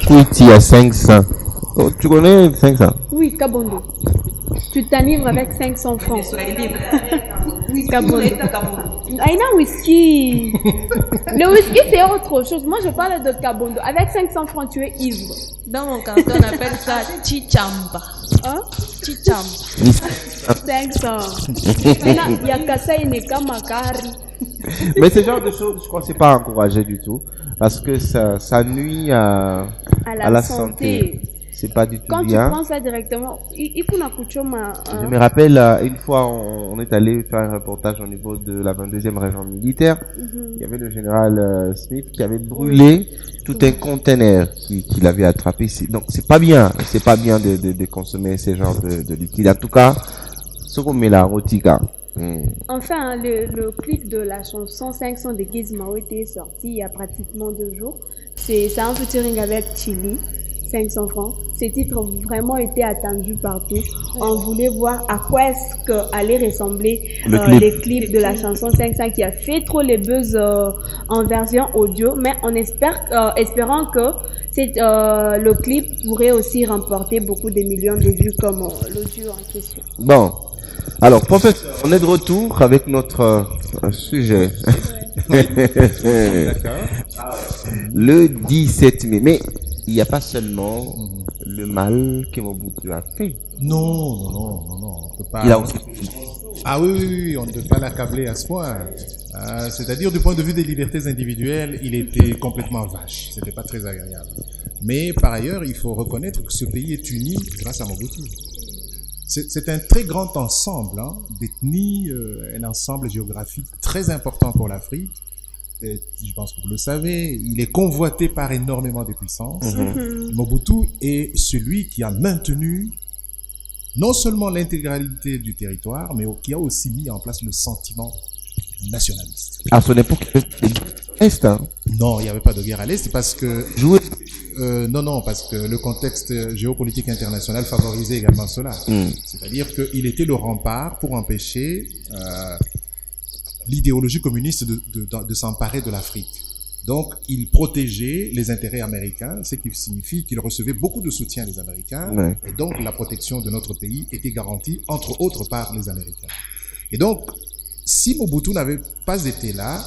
Kouiti à 500. Oh, tu connais 500? Oui, Kabondo. Tu t'enivres avec 500 francs. Oui, Kabondo. Kabondo. Aïna whisky. Le whisky, c'est autre chose. Moi, je parle de Kabondo. Avec 500 francs, tu es ivre. Dans mon canton, on appelle ça chichamba. Hein? Chichamba. 500. Il y a Kasai Neka Makari. Mais ce genre de choses, je crois que c'est pas encouragé du tout. Parce que ça nuit à la santé. C'est pas du tout Quand bien. tu prends ça directement, il faut Je me rappelle, une fois, on est allé faire un reportage au niveau de la 22e région militaire. Il y avait le général Smith qui avait brûlé tout un conteneur qu'il avait attrapé. Donc, c'est pas bien de consommer ce genre de liquide. En tout cas, ce qu'on met là, Rotika. Enfin, le clip de la chanson 500 de Gizmo était sorti il y a pratiquement 2 jours. C'est un featuring avec Chili, 500 francs. Ce titre vraiment été attendu partout. On voulait voir à quoi est-ce qu'allait ressembler les clips de la chanson 500 qui a fait trop les buzz en version audio. Mais on espérant que le clip pourrait aussi remporter beaucoup de millions de vues comme l'audio en question. Bon. Alors, professeur, on est de retour avec notre sujet. Le 17 mai. Mais il n'y a pas seulement le mal que Mobutu a fait. Non. On peut pas. Il a aussi... Ah oui, on ne peut pas l'accabler à ce point. C'est-à-dire, du point de vue des libertés individuelles, il était complètement vache. C'était pas très agréable. Mais par ailleurs, il faut reconnaître que ce pays est uni grâce à Mobutu. C'est un très grand ensemble d'ethnies, un ensemble géographique très important pour l'Afrique. Je pense que vous le savez, il est convoité par énormément de puissances. Mobutu est celui qui a maintenu non seulement l'intégralité du territoire, mais qui a aussi mis en place le sentiment nationaliste. À son époque, Est, hein? Non, il n'y avait pas de guerre à l'Est parce que... Jouer. Non, parce que le contexte géopolitique international favorisait également cela. C'est-à-dire qu'il était le rempart pour empêcher l'idéologie communiste de s'emparer de l'Afrique. Donc, il protégeait les intérêts américains, ce qui signifie qu'il recevait beaucoup de soutien des Américains. Ouais. Et donc, la protection de notre pays était garantie, entre autres, par les Américains. Et donc, si Mobutu n'avait pas été là,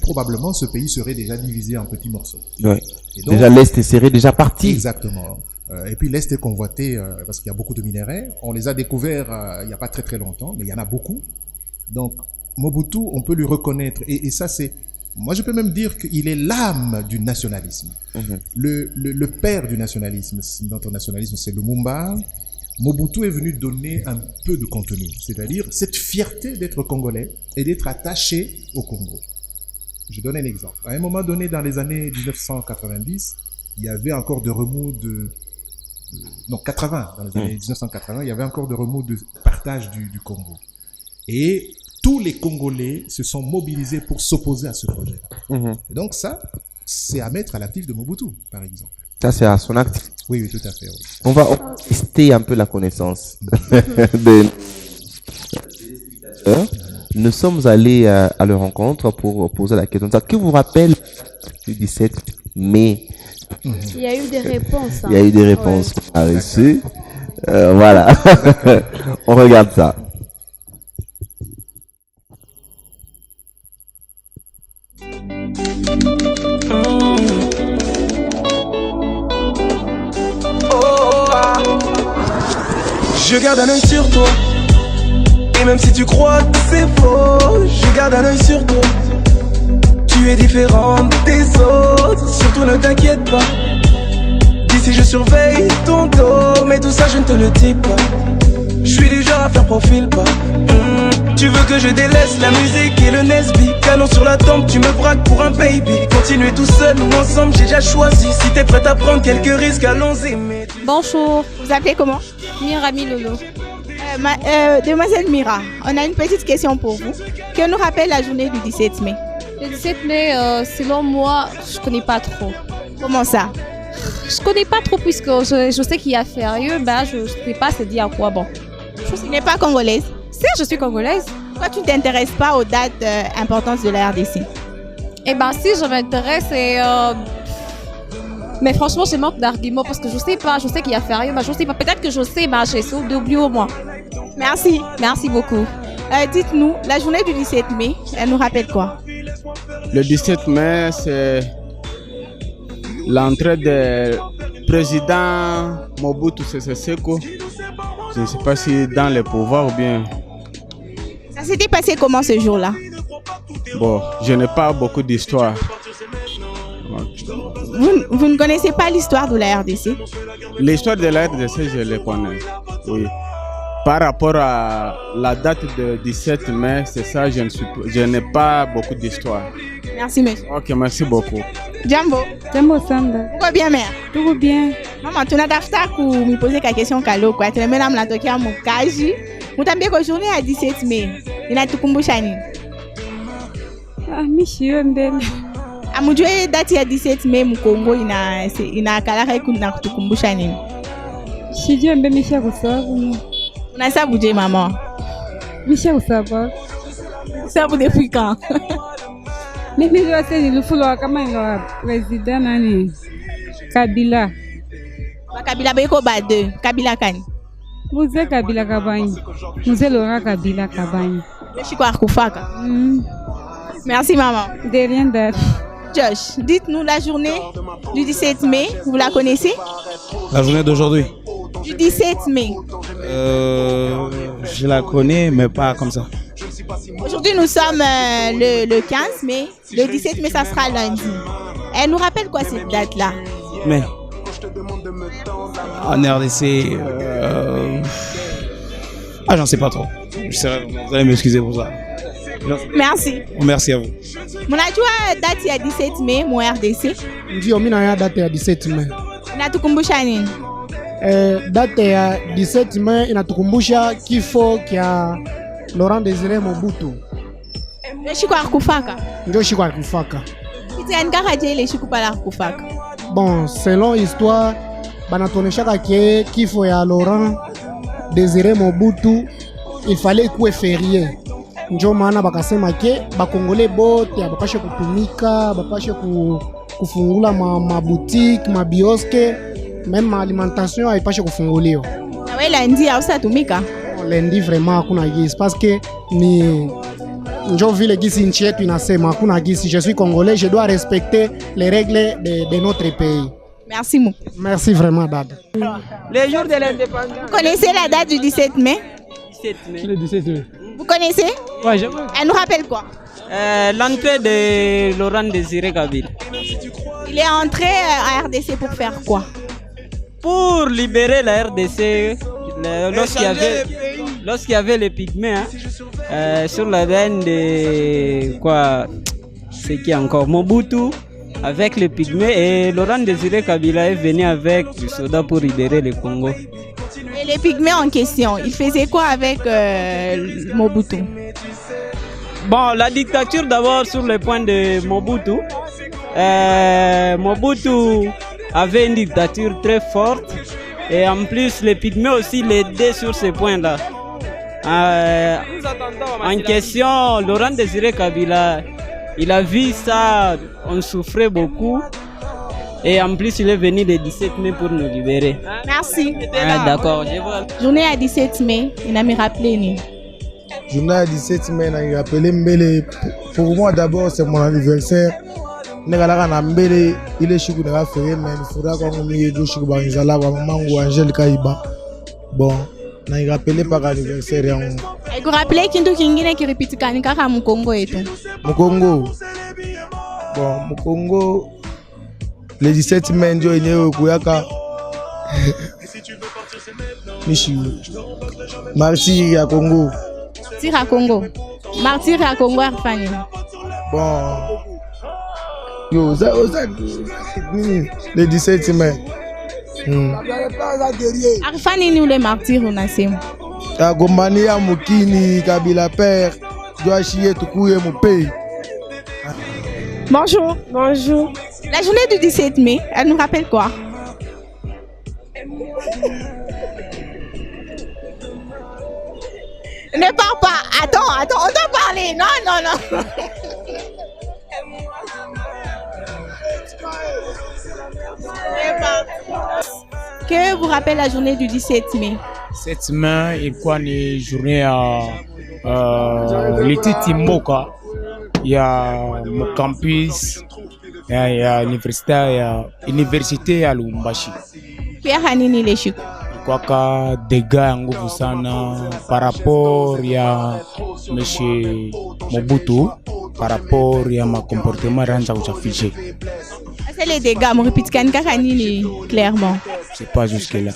probablement ce pays serait déjà divisé en petits morceaux. Ouais. Et donc, déjà l'Est serait déjà parti. Exactement. Et puis l'Est est convoité parce qu'il y a beaucoup de minerais. On les a découverts il n'y a pas très longtemps, mais il y en a beaucoup. Donc Mobutu, on peut lui reconnaître. Et ça, c'est... Moi, je peux même dire qu'il est l'âme du nationalisme. Le père du nationalisme, notre nationalisme, c'est Lumumba. Mobutu est venu donner un peu de contenu, c'est-à-dire cette fierté d'être congolais et d'être attaché au Congo. Je donne un exemple. À un moment donné, dans les années 1990, il y avait encore de remous non, 80, dans les années 1980, il y avait encore de remous de partage du Congo. Et tous les Congolais se sont mobilisés pour s'opposer à ce projet. Et donc ça, c'est à mettre à l'actif de Mobutu, par exemple. Ça, c'est à son acte. Oui, tout à fait. Oui. On va tester un peu la connaissance de... Nous sommes allés à leur rencontre pour poser la question. Que vous rappelle du 17 mai? Il y a eu des réponses. Il y a eu des réponses à reçu. Voilà. On regarde ça. Je garde un œil sur toi. Et même si tu crois que c'est faux, je garde un œil sur toi. Tu es différente des autres, surtout ne t'inquiète pas. D'ici je surveille ton dos, mais tout ça je ne te le dis pas. Je suis du genre à faire profil bas. Tu veux que je délaisse la musique et le Nesby? Canon sur la tempe, tu me braques pour un baby. Continuer tout seul ou ensemble, j'ai déjà choisi. Si t'es prête à prendre quelques risques, allons-y. Bonjour, vous appelez comment? Mirami Lolo. Demoiselle Mira, on a une petite question pour vous. Que nous rappelle la journée du 17 mai? Le 17 mai, selon moi, je connais pas trop. Comment ça? Je connais pas trop puisque je sais qu'il y a férieux, ben je sais pas se dire à quoi bon. Tu n'es pas congolaise? Si, je suis congolaise. Pourquoi tu ne t'intéresses pas aux dates importantes de la RDC? Eh ben si, je m'intéresse et... Mais franchement, je manque d'arguments parce que je sais pas, je sais qu'il y a férié, mais je sais pas. Peut-être que je sais, mais j'ai oublié au moins. Merci. Merci beaucoup. Dites-nous, la journée du 17 mai, elle nous rappelle quoi? Le 17 mai, c'est l'entrée du président Mobutu Sese Seko. Je ne sais pas si dans le pouvoir ou bien. Ça s'était passé comment ce jour-là? Bon, je n'ai pas beaucoup d'histoire. Vous ne connaissez pas l'histoire de la RDC? L'histoire de la RDC, je la connais. Oui. Par rapport à la date du 17 mai, c'est ça, je n'ai pas beaucoup d'histoire. Merci, monsieur. Ok, merci beaucoup. Jambo. Jambo Sanda. Pourquoi bien, mère? Tout bien. Maman, tu n'as pas me poser la question kalo quoi. Tu es même la tokia mon kaji. Vous t'avez que journée à 17 mai. Il a tout kumbushani. Ah, monsieur Mbele. Amujue date ya 17 mai mu Congo ina kalaka kuna kutukumbusha nini? Sijui Mbele misha kusabu. Unasabu je maman? Misha kusabu. Sabu depuis quand? Mimi ndio sasa nilifulo kama ndo president nani? Kabila. Kabila beko ba deux. Kabila kani? Mzee Kabila Kabanyi. Mzee Laurent Kabila Kabanyi. Je suis quoi kufaka? Merci maman. De rien d'autre. Josh, dites-nous la journée du 17 mai, vous la connaissez? La journée d'aujourd'hui? Du 17 mai. Je la connais, mais pas comme ça. Aujourd'hui, nous sommes le 15 mai. Le 17 mai, ça sera lundi. Elle nous rappelle quoi cette date-là? Mais en RDC, j'en sais pas trop. Vous allez m'excuser pour ça. Merci. Merci à vous. Mon adjoint date il y a 17 mai, mon RDC. Ndio mimi na date ya 17 Mei. Inatukumbusha nini? Date ya 17 Mei inatukumbusha kifo kya Laurent Désiré Mobutu. Ndio shiko akufaka. Ndio shiko akufaka. Iti nkaka je ile shiko pala akufaka. Bon, selon histoire, banatuoneshaka ke kifo ya Laurent Désiré Mobutu il fallait kuwe férié. Njo maana bakasema ke bakongole bote abapashe kutumika, bapashe kufungula maboutique, mabioske, même alimentation haipashe kufunguliwa. Na wewe lundi hausatumika? Lundi vraiment hakuna gisi parce que ni njo vile gisi nchi yetu inasema hakuna gisi. Je suis congolais, je dois respecter les règles de notre pays. Merci beaucoup. Merci vraiment dada. Les jours de l'indépendance. Vous connaissez la date du 17 mai? 17 mai. Le 17 mai. Vous connaissez? Ouais, j'aime. Elle nous rappelle quoi? L'entrée de Laurent Désiré Kabila. Il est entré à RDC pour faire quoi? Pour libérer la RDC lorsqu'il y avait les pygmées sur la veine de quoi? C'est qui encore? Mobutu avec les pygmées et Laurent Désiré Kabila est venu avec du soldats pour libérer le Congo. Et les pygmées en question, ils faisaient quoi avec Mobutu? Bon, la dictature d'abord sur le point de Mobutu. Mobutu avait une dictature très forte et en plus les pygmées aussi l'aidaient sur ce point-là. En question, Laurent Désiré Kabila, il a vu ça, on souffrait beaucoup. Et en plus, il est venu le 17 mai pour nous libérer. Merci. D'accord. Journée à 17 mai, il a me rappelé ni. Journée à 17 mai, il a me rappelé Mbele. Pour moi, d'abord, c'est mon anniversaire. Il est chez nous, mais il faudra qu'on me dise que je suis là, maman Angèle Kaiba. Bon, il a rappelé par anniversaire. Il a rappelé qu'il y a quelqu'un qui répète qu'il y a un Congo et tout. Mon Congo. Bon, mon Congo. Le 17 mai, il y a un Kouyaka. Martyr à Congo. Martyr à Congo. Martyr à Congo, Arfani. Bon. Yo, ça, le 17 mai. Arfani, nous les martyrs, on a ces mots. Agomania Mukini, Kabila Père, doit chier tout couiller mon pays. Bonjour. Bonjour. La journée du 17 mai, elle nous rappelle quoi? Ne parle pas. Attends, on doit parler. Non. Que vous rappelle la journée du 17 mai? 7 mai ilikuwa ni journée ya Lititi Mboka ya campus ya université ya Lubumbashi. Pia nini ile siku? Kwaka dega ya nguvu sana par rapport ya monsieur Mobutu, par rapport ya ma comportement ranja kuchafishe. C'est les dégâts, mon répète nini clairement. C'est pas jusque là.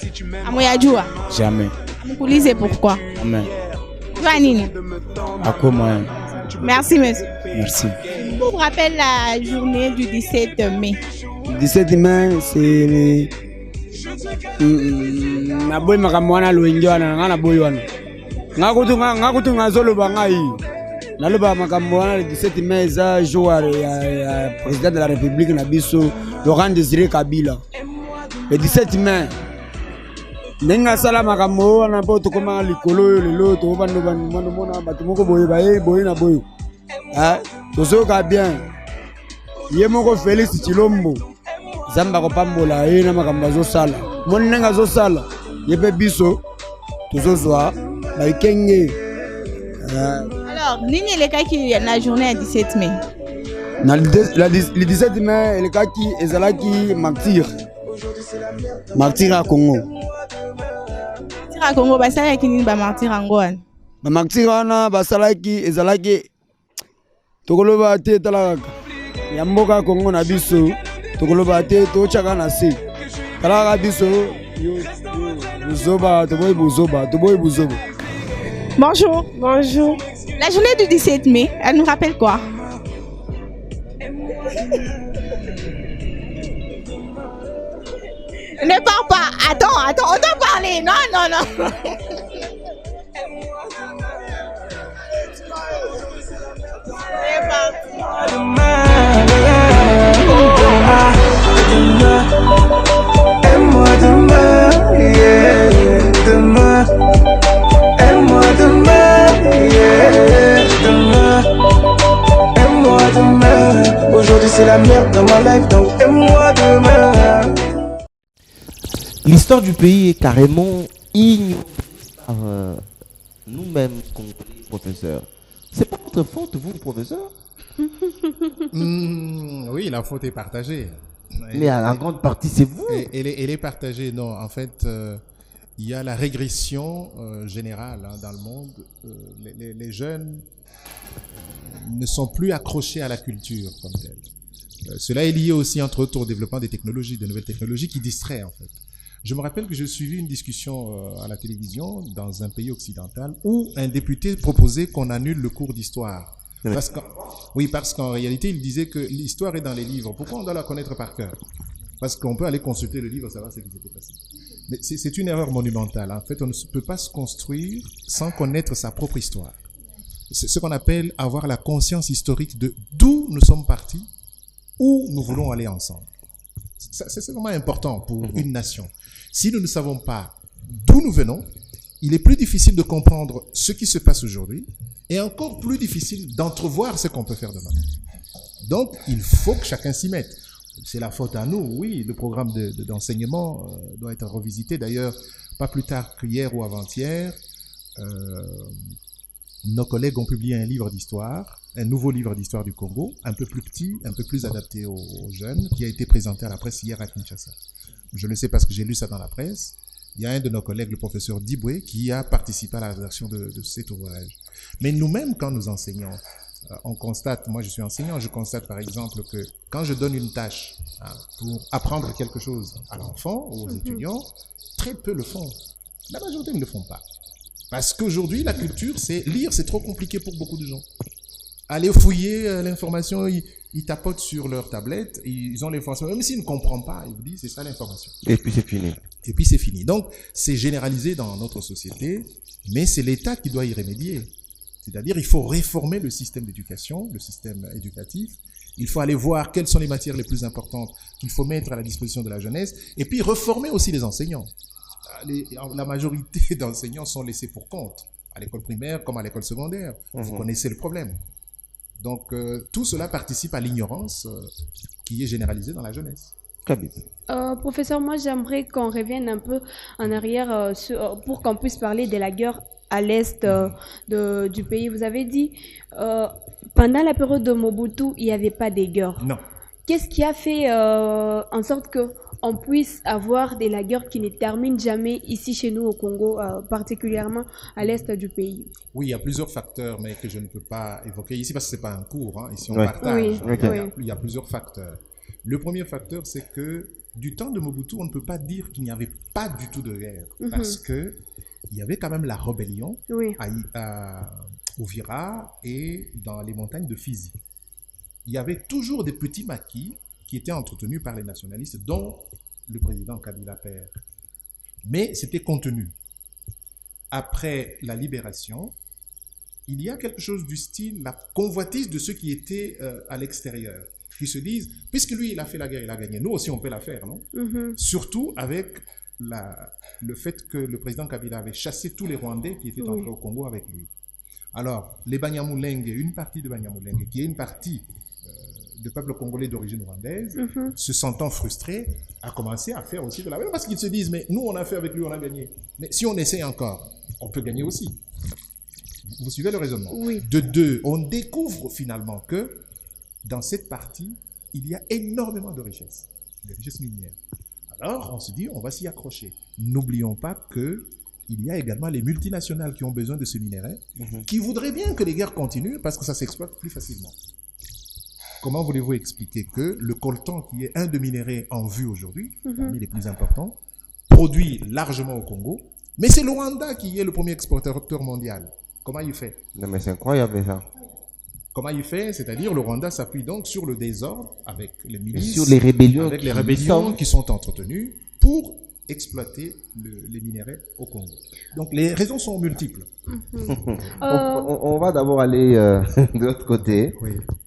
Amoyajua? Jamais. Vous lisez pourquoi? Amen. Nini? À quoi moi? Merci monsieur. Merci. Vous vous rappelle la journée du 17 mai? 17 mai, c'est na boy makamwana lwengi wana ngana boy wana ngakutu ngazoloba ngai naloba makambo wana le 17 mai za jour ya président de la République na biso Laurent Désiré Kabila le 17 mai nenga sala makambo wana po to koma likolo lelo to bando mona batu moko boye na boye tozoka bien yemoko Félix Chilombo Zamba ko pambola na makambo azosala monenga azosala yebe biso tozozwa ba ikenge. Alors nini le cas qui la journée du 17 mai? Le 17 mai le cas qui ezalaki martyr à Congo. Martyr à Congo basala kini ba martyr angoan. Ba martyr wana basalaki ezalaki tokoloba te talaka ya mboka Congo na biso tokoloba te tochaka na se talaka biso buzoba toboy buzoba. Bonjour. Bonjour. La journée du 17 mai, elle nous rappelle quoi? Ne parle pas. Attends, on doit parler. Non. Aime-moi demain, yeah, demain. Aime-moi demain, yeah, demain. Aime-moi demain. Aujourd'hui c'est la merde dans ma life, donc aime-moi demain. L'histoire du pays est carrément ignorée par nous-mêmes, Congolais, professeurs. C'est pas votre faute, vous, professeur? Oui, la faute est partagée. Mais en grande partie, c'est vous. Elle est partagée. Non, en fait, il y a la régression générale dans le monde. Les jeunes ne sont plus accrochés à la culture comme telle. Cela est lié aussi, entre autres, au développement des technologies, de nouvelles technologies qui distraient, en fait. Je me rappelle que j'ai suivi une discussion à la télévision dans un pays occidental où un député proposait qu'on annule le cours d'histoire. Parce qu'en réalité, il disait que l'histoire est dans les livres. Pourquoi on doit la connaître par cœur? Parce qu'on peut aller consulter le livre, savoir ce qui s'était passé. Mais c'est une erreur monumentale. En fait, on ne peut pas se construire sans connaître sa propre histoire. C'est ce qu'on appelle avoir la conscience historique de d'où nous sommes partis, où nous voulons aller ensemble. C'est vraiment important pour une nation. Si nous ne savons pas d'où nous venons, il est plus difficile de comprendre ce qui se passe aujourd'hui et encore plus difficile d'entrevoir ce qu'on peut faire demain. Donc, il faut que chacun s'y mette. C'est la faute à nous, oui, le programme d'enseignement doit être revisité. D'ailleurs, pas plus tard qu'hier ou avant-hier, nos collègues ont publié un livre d'histoire, un nouveau livre d'histoire du Congo, un peu plus petit, un peu plus adapté aux jeunes, qui a été présenté à la presse hier à Kinshasa. Je le sais parce que j'ai lu ça dans la presse. Il y a un de nos collègues, le professeur Diboué, qui a participé à la rédaction de cet ouvrage. Mais nous-mêmes, quand nous enseignons, on constate, moi je suis enseignant, je constate par exemple que quand je donne une tâche pour apprendre quelque chose à l'enfant ou aux étudiants, très peu le font. La majorité ne le font pas. Parce qu'aujourd'hui, la culture, c'est lire, c'est trop compliqué pour beaucoup de gens. Aller fouiller l'information, ils tapotent sur leur tablette, ils ont l'information, même s'ils ne comprennent pas, ils vous disent c'est ça l'information. Et puis c'est fini. Et puis c'est fini. Donc c'est généralisé dans notre société, mais c'est l'État qui doit y remédier. C'est-à-dire il faut réformer le système d'éducation, le système éducatif. Il faut aller voir quelles sont les matières les plus importantes qu'il faut mettre à la disposition de la jeunesse, et puis reformer aussi les enseignants. La majorité d'enseignants sont laissés pour compte, à l'école primaire comme à l'école secondaire. Vous connaissez le problème. Donc tout cela participe à l'ignorance qui est généralisée dans la jeunesse. Professeur, moi j'aimerais qu'on revienne un peu en arrière pour qu'on puisse parler de la guerre à l'est du pays. Vous avez dit, pendant la période de Mobutu, il n'y avait pas de guerre. Non. Qu'est-ce qui a fait en sorte qu'on puisse avoir de la guerre qui ne termine jamais ici chez nous au Congo, particulièrement à l'est du pays? Oui, il y a plusieurs facteurs, mais que je ne peux pas évoquer ici parce que ce n'est pas un cours. Hein. Ici, on Oui. partage. Oui, Donc, il y a plusieurs facteurs. Le premier facteur, c'est que du temps de Mobutu, on ne peut pas dire qu'il n'y avait pas du tout de guerre. Parce que il y avait quand même la rébellion à Uvira et dans les montagnes de Fizi. Il y avait toujours des petits maquis qui étaient entretenus par les nationalistes, dont le président Kabila père. Mais c'était contenu. Après la libération, il y a quelque chose du style la convoitise de ceux qui étaient à l'extérieur, qui se disent, puisque lui il a fait la guerre, il a gagné, nous aussi on peut la faire, non? Surtout avec le fait que le président Kabila avait chassé tous les Rwandais qui étaient entrés au Congo avec lui. Alors, les Banyamulenge, une partie de Banyamulenge, qui est une partie du peuple congolais d'origine rwandaise, se sentant frustrés, a commencé à faire aussi de la guerre, parce qu'ils se disent, mais nous on a fait avec lui, on a gagné. Mais si on essaie encore, on peut gagner aussi. Vous suivez le raisonnement? De deux, on découvre finalement que dans cette partie, il y a énormément de richesses, des richesses minières. Alors, on se dit, on va s'y accrocher. N'oublions pas qu'il y a également les multinationales qui ont besoin de ce minerai, qui voudraient bien que les guerres continuent parce que ça s'exploite plus facilement. Comment voulez-vous expliquer que le coltan, qui est un des minéraux en vue aujourd'hui, parmi les plus importants, produit largement au Congo, mais c'est le Rwanda qui est le premier exportateur mondial. Comment il fait? Non, mais c'est incroyable ça. Comment il fait? C'est-à-dire le Rwanda s'appuie donc sur le désordre avec les milices, sur les rébellions, avec les rébellions qui sont entretenues pour exploiter les minéraux au Congo. Donc les raisons sont multiples. On va d'abord aller de l'autre côté.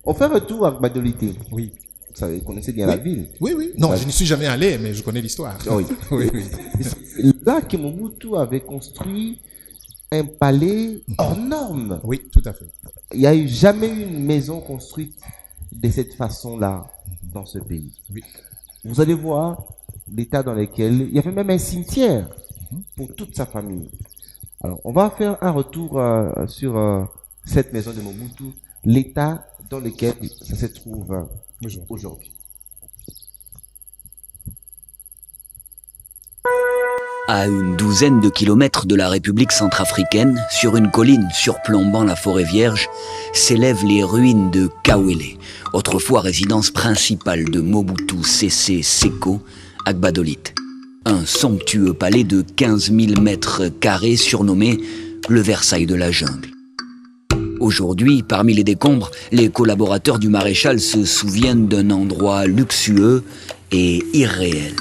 On fait un retour à Gbadolité. Oui. Vous connaissez bien la ville? Oui, oui. Non, je n'y suis jamais allé, mais je connais l'histoire. Oui. Oui, oui. Là que Mobutu avait construit un palais hors norme. Oui, tout à fait. Il n'y a jamais eu une maison construite de cette façon-là dans ce pays. Oui. Vous allez voir l'état dans lequel il y avait même un cimetière pour toute sa famille. Alors, on va faire un retour sur cette maison de Mobutu, l'état dans lequel ça se trouve aujourd'hui. À une douzaine de kilomètres de la République centrafricaine, sur une colline surplombant la forêt vierge, s'élèvent les ruines de Kawele, autrefois résidence principale de Mobutu Sese Seko, à Gbadolite. Un somptueux palais de 15 000 mètres carrés surnommé le Versailles de la jungle. Aujourd'hui, parmi les décombres, les collaborateurs du maréchal se souviennent d'un endroit luxueux et irréel.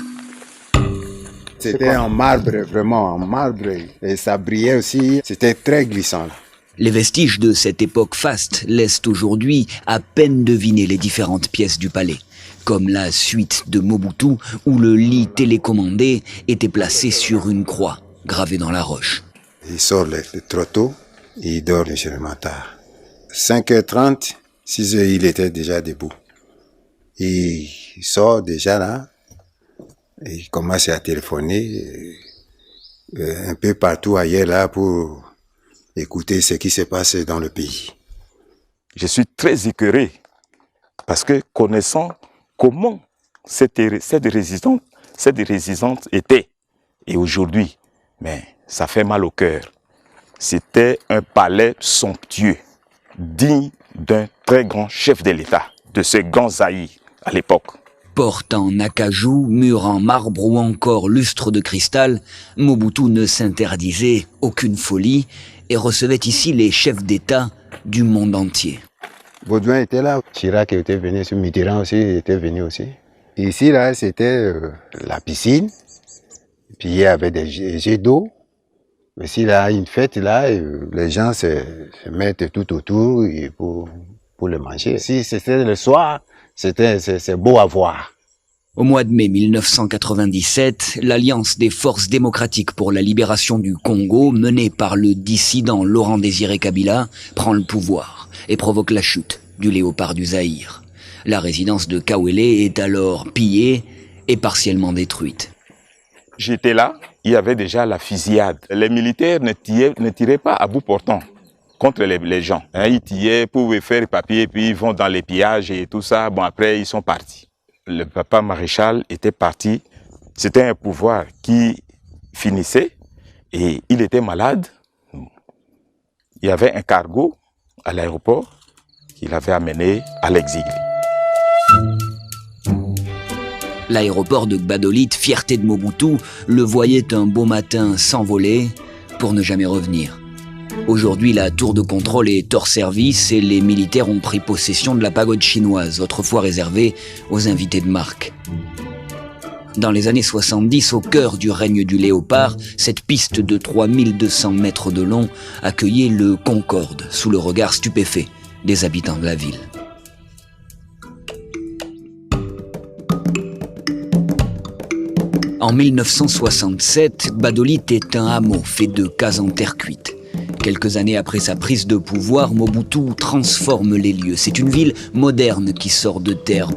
C'était en marbre, vraiment en marbre, et ça brillait aussi, c'était très glissant. Les vestiges de cette époque faste laissent aujourd'hui à peine deviner les différentes pièces du palais, comme la suite de Mobutu où le lit télécommandé était placé sur une croix gravée dans la roche. Il sort trop tôt, il dort légèrement tard. 5h30, 6h, il était déjà debout. Il sort déjà là, et il commence à téléphoner un peu partout ailleurs là pour écouter ce qui se passe dans le pays. Je suis très écœuré parce que connaissant comment cette résistance était, et aujourd'hui, mais ça fait mal au cœur. C'était un palais somptueux, digne d'un très grand chef de l'État, de ce grand Zaïre à l'époque. Porte en acajou, mur en marbre ou encore lustre de cristal, Mobutu ne s'interdisait aucune folie et recevait ici les chefs d'État du monde entier. Baudouin était là, Chirac était venu, Mitterrand aussi était venu aussi. Ici, là, c'était la piscine, puis il y avait des jets d'eau. Mais s'il y a une fête, là, les gens se mettent tout autour pour le manger. Si c'était le soir, c'est beau à voir. Au mois de mai 1997, l'Alliance des forces démocratiques pour la libération du Congo, menée par le dissident Laurent-Désiré Kabila, prend le pouvoir et provoque la chute du léopard du Zaïre. La résidence de Kawele est alors pillée est partiellement détruite. J'étais là, il y avait déjà la fusillade. Les militaires ne tiraient pas à bout portant contre les gens. Ils tiraient pour faire les papiers, puis ils vont dans les pillages et tout ça. Bon, après, ils sont partis. Le papa maréchal était parti. C'était un pouvoir qui finissait et il était malade. Il y avait un cargo à l'aéroport qu'il avait amené à l'exil. L'aéroport de Gbadolite, fierté de Mobutu, le voyait un beau matin s'envoler pour ne jamais revenir. Aujourd'hui, la tour de contrôle est hors service et les militaires ont pris possession de la pagode chinoise, autrefois réservée aux invités de marque. Dans les années 70, au cœur du règne du léopard, cette piste de 3200 mètres de long accueillait le Concorde sous le regard stupéfait des habitants de la ville. En 1967, Gbadolite est un hameau fait de cases en terre cuite. Quelques années après sa prise de pouvoir, Mobutu transforme les lieux. C'est une ville moderne qui sort de terre.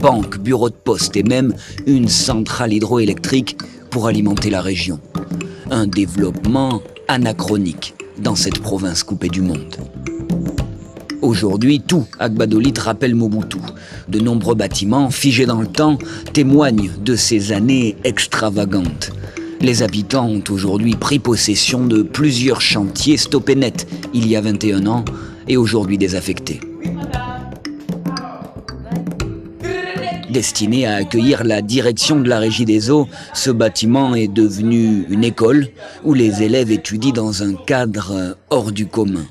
Banque, bureau de poste et même une centrale hydroélectrique pour alimenter la région. Un développement anachronique dans cette province coupée du monde. Aujourd'hui, tout à Gbadolite rappelle Mobutu. De nombreux bâtiments figés dans le temps témoignent de ces années extravagantes. Les habitants ont aujourd'hui pris possession de plusieurs chantiers stoppés net il y a 21 ans et aujourd'hui désaffectés. Destiné à accueillir la direction de la Régie des eaux, ce bâtiment est devenu une école où les élèves étudient dans un cadre hors du commun.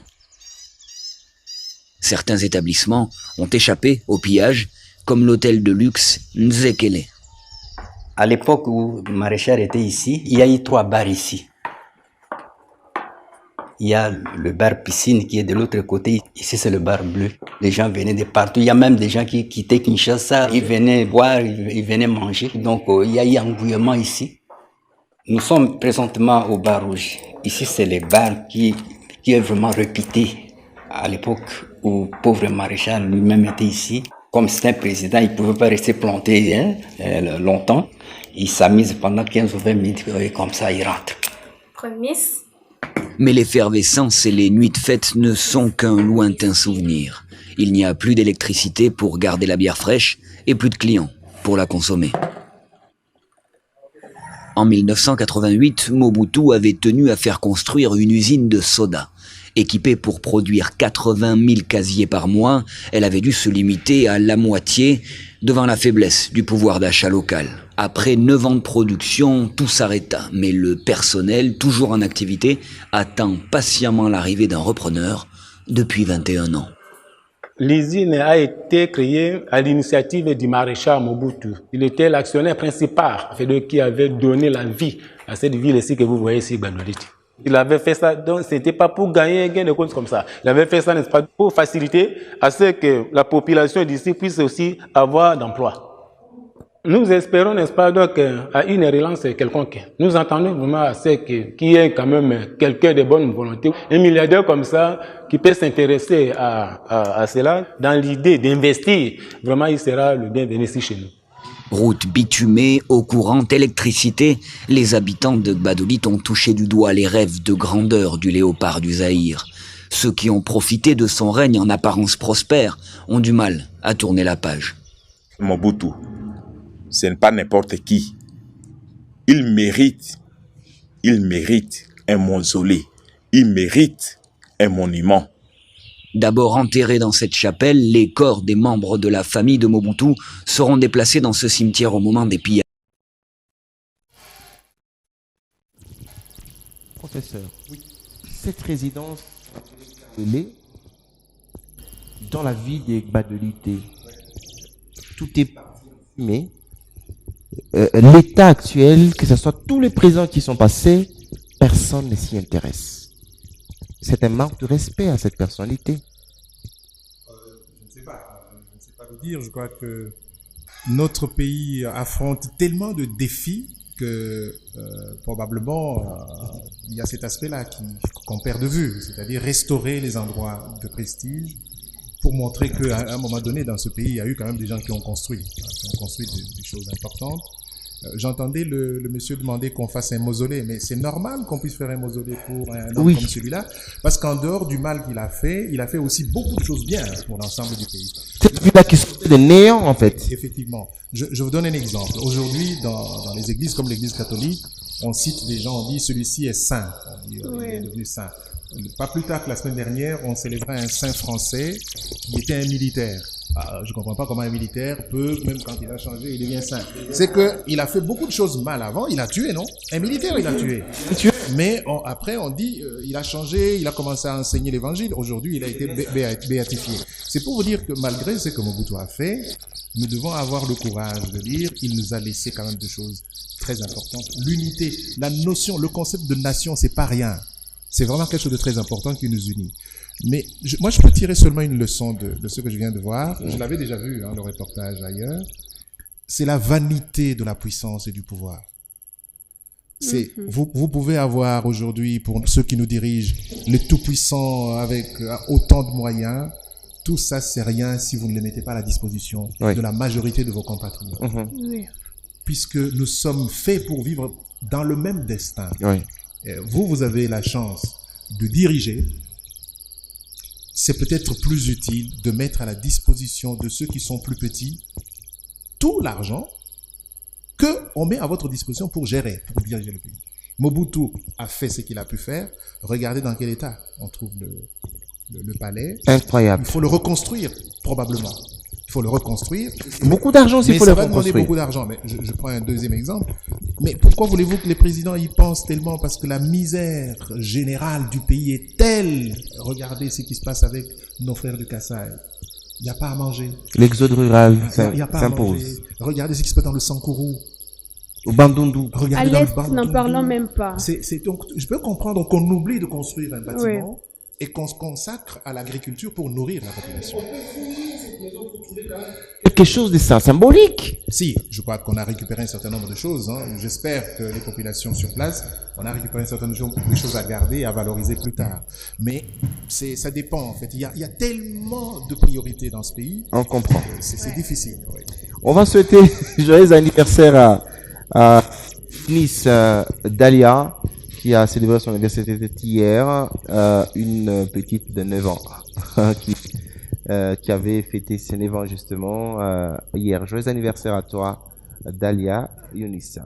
Certains établissements ont échappé au pillage, comme l'hôtel de luxe Nzekele. À l'époque où Maréchal était ici, il y a eu 3 bars ici. Il y a le bar piscine qui est de l'autre côté. Ici, c'est le bar bleu. Les gens venaient de partout. Il y a même des gens qui quittaient Kinshasa. Ils venaient boire, ils venaient manger. Donc, il y a eu un engouillement ici. Nous sommes présentement au bar rouge. Ici, c'est le bar qui est vraiment réputé. À l'époque où pauvre Maréchal lui-même était ici, comme c'est un président, il ne pouvait pas rester planté longtemps. Il s'amuse pendant 15 ou 20 minutes et comme ça, il rentre. Prémisse. Mais l'effervescence et les nuits de fête ne sont qu'un lointain souvenir. Il n'y a plus d'électricité pour garder la bière fraîche et plus de clients pour la consommer. En 1988, Mobutu avait tenu à faire construire une usine de soda. Équipée pour produire 80 000 casiers par mois, elle avait dû se limiter à la moitié devant la faiblesse du pouvoir d'achat local. Après 9 ans de production, tout s'arrêta, mais le personnel, toujours en activité, attend patiemment l'arrivée d'un repreneur depuis 21 ans. L'usine a été créée à l'initiative du maréchal Mobutu. Il était l'actionnaire principal, qui avait donné la vie à cette ville ici que vous voyez ici, Gbadolite. Il avait fait ça, donc c'était pas pour gagner un gain de cause comme ça. Il avait fait ça, n'est-ce pas, pour faciliter à ce que la population d'ici puisse aussi avoir d'emploi. Nous espérons, n'est-ce pas, donc, à une relance quelconque. Nous entendons vraiment à ce qu'il y ait quand même quelqu'un de bonne volonté, un milliardaire comme ça, qui peut s'intéresser à cela, dans l'idée d'investir. Vraiment, il sera le bienvenu ici chez nous. Route bitumée, eau courante, électricité, les habitants de Gbadolite ont touché du doigt les rêves de grandeur du léopard du Zaïre. Ceux qui ont profité de son règne en apparence prospère ont du mal à tourner la page. Mobutu, ce n'est pas n'importe qui. Il mérite un mausolée, il mérite un monument. D'abord enterrés dans cette chapelle, les corps des membres de la famille de Mobutu seront déplacés dans ce cimetière au moment des pillages. Professeur, oui. Cette résidence dans la ville des Gbadolite, tout est mais l'état actuel, que ce soit tous les présidents qui sont passés, personne ne s'y intéresse. C'est un manque de respect à cette personnalité. Je ne sais pas le dire. Je crois que notre pays affronte tellement de défis que probablement il y a cet aspect-là qu'on perd de vue, c'est-à-dire restaurer les endroits de prestige pour montrer qu'à un moment donné, dans ce pays, il y a eu quand même des gens qui ont construit des choses importantes. J'entendais le monsieur demander qu'on fasse un mausolée, mais c'est normal qu'on puisse faire un mausolée pour un homme comme celui-là, parce qu'en dehors du mal qu'il a fait, il a fait aussi beaucoup de choses bien pour l'ensemble du pays. C'est celui-là qui sortait de néant, en fait. Effectivement. Je vous donne un exemple. Aujourd'hui, dans les églises comme l'église catholique, on cite des gens, on dit celui-ci est saint. On dit, il est devenu saint. Pas plus tard que la semaine dernière, on célébrait un saint français qui était un militaire. Je ne comprends pas comment un militaire peut, même quand il a changé, il devient saint. C'est qu'il a fait beaucoup de choses mal avant. Il a tué, non? Un militaire, il a tué. Mais après, on dit, il a changé, il a commencé à enseigner l'évangile. Aujourd'hui, il a été béatifié. C'est pour vous dire que malgré ce que Mobutu a fait, nous devons avoir le courage de dire qu'il nous a laissé quand même des choses très importantes. L'unité, la notion, le concept de nation, c'est pas rien. C'est vraiment quelque chose de très important qui nous unit. Mais moi, je peux tirer seulement une leçon de ce que je viens de voir. Je l'avais déjà vu, le reportage ailleurs. C'est la vanité de la puissance et du pouvoir. Vous pouvez avoir aujourd'hui, pour ceux qui nous dirigent, les tout-puissants avec autant de moyens. Tout ça, c'est rien si vous ne les mettez pas à la disposition de la majorité de vos compatriotes. Puisque nous sommes faits pour vivre dans le même destin. Vous avez la chance de diriger. C'est peut-être plus utile de mettre à la disposition de ceux qui sont plus petits tout l'argent qu'on met à votre disposition pour gérer, pour diriger le pays. Mobutu a fait ce qu'il a pu faire. Regardez dans quel état on trouve le palais. Incroyable. Il faut le reconstruire, probablement. Il faut le reconstruire. Beaucoup d'argent aussi pour le reconstruire. Ça va demander beaucoup d'argent. Mais je prends un deuxième exemple. Mais pourquoi voulez-vous que les présidents y pensent tellement? Parce que la misère générale du pays est telle. Regardez ce qui se passe avec nos frères du Kasaï. Il n'y a pas à manger. L'exode rural s'impose. Regardez ce qui se passe dans le Sankourou. Au Bandundu. À l'Est, n'en parlons même pas. Donc, je peux comprendre qu'on oublie de construire un bâtiment et qu'on se consacre à l'agriculture pour nourrir la population. Quelque chose de ça, symbolique. Si, je crois qu'on a récupéré un certain nombre de choses. J'espère que les populations sur place, on a récupéré un certain nombre de choses à garder et à valoriser plus tard. Mais ça dépend en fait. Il y a tellement de priorités dans ce pays. On comprend. C'est difficile. On va souhaiter joyeux anniversaire à Nice Dalia, qui a célébré son anniversaire hier, une petite de 9 ans qui avait fêté ses 9 ans justement hier. Joyeux anniversaire à toi, Dalia Younis.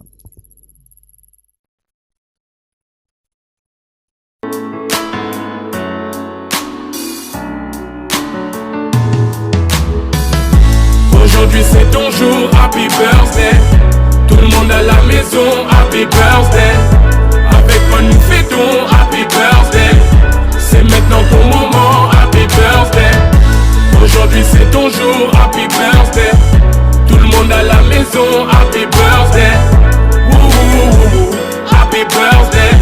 Aujourd'hui c'est ton jour, happy birthday. Tout le monde à la maison, happy birthday. Avec moi nous fêtons, happy birthday. C'est maintenant ton moment, happy birthday. Aujourd'hui c'est ton jour, happy birthday. Tout le monde à la maison, happy birthday. Woo, happy birthday.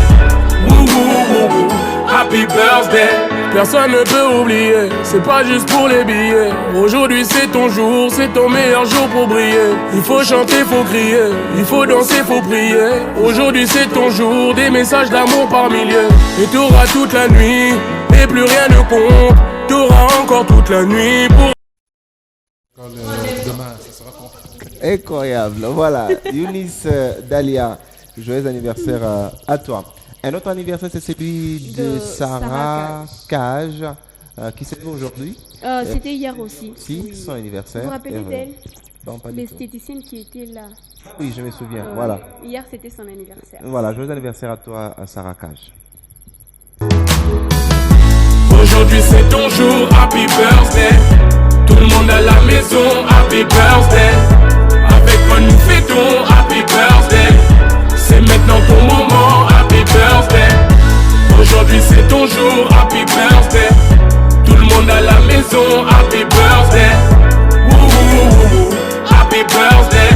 Woo, happy birthday. Personne ne peut oublier, c'est pas juste pour les billets. Aujourd'hui c'est ton jour, c'est ton meilleur jour pour briller. Il faut chanter, faut crier, il faut danser, faut prier. Aujourd'hui c'est ton jour, des messages d'amour par milliers. Et t'auras toute la nuit, et plus rien ne compte. T'auras encore toute la nuit pour... Demain, ça sera compris. Incroyable, voilà. Younis Dalia, joyeux anniversaire à toi. Un autre anniversaire, c'est celui de Sarah Cage, qui célèbre aujourd'hui. C'était hier aussi. Si, son anniversaire. Vous vous rappelez d'elle? Non, pas du tout. L'esthéticienne qui était là. Oui, je me souviens, voilà. Hier, c'était son anniversaire. Voilà, joyeux anniversaire à toi, à Sarah Cage. Aujourd'hui c'est ton jour, happy birthday. Tout le monde à la maison, happy birthday. Avec moi nous fêtons, happy birthday. C'est maintenant ton moment, happy birthday. Aujourd'hui c'est ton jour, happy birthday. Tout le monde à la maison, happy birthday. Woo, happy birthday.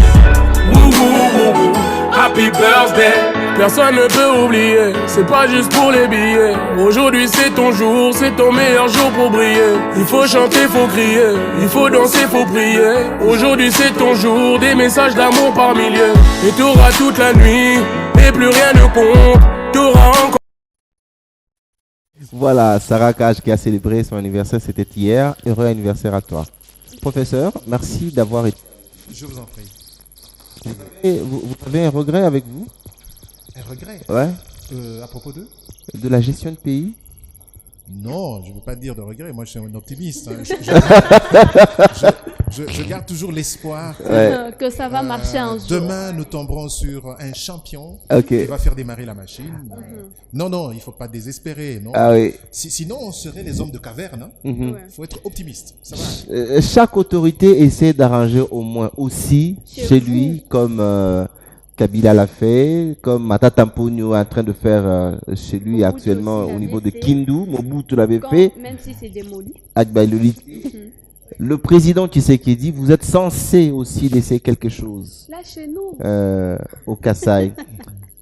Woo, happy birthday. Personne ne peut oublier, c'est pas juste pour les billets. Aujourd'hui c'est ton jour, c'est ton meilleur jour pour briller. Il faut chanter, faut crier, il faut danser, faut prier. Aujourd'hui c'est ton jour, des messages d'amour par milliers. Et t'auras toute la nuit, et plus rien ne compte. T'auras encore... Voilà, Sarah Cage qui a célébré son anniversaire, c'était hier. Heureux anniversaire à toi. Professeur, merci d'avoir été. Je vous en prie. Vous avez un regret avec vous? Un regret? Ouais. À propos de? De la gestion de pays? Non, je ne veux pas dire de regret. Moi, je suis un optimiste. Hein. Je garde toujours l'espoir que ça va marcher un jour. Demain, nous tomberons sur un champion qui va faire démarrer la machine. Non, il ne faut pas désespérer. Non. Ah oui. Sinon, on serait les hommes de caverne. Il faut être optimiste. Ça va. Chaque autorité essaie d'arranger au moins aussi chez lui, comme Kabila l'a fait, comme Matata Mponyo est en train de faire chez lui actuellement au niveau de Kindu. Mobutu l'avait fait. Même si c'est démoli. Le président Tshisekedi, vous êtes censé aussi laisser quelque chose là chez nous. Au Kasaï.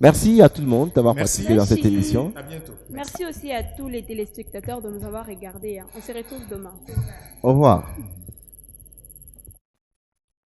Merci à tout le monde d'avoir participé dans cette émission. À bientôt. Merci aussi à tous les téléspectateurs de nous avoir regardés. On se retrouve demain. Au revoir.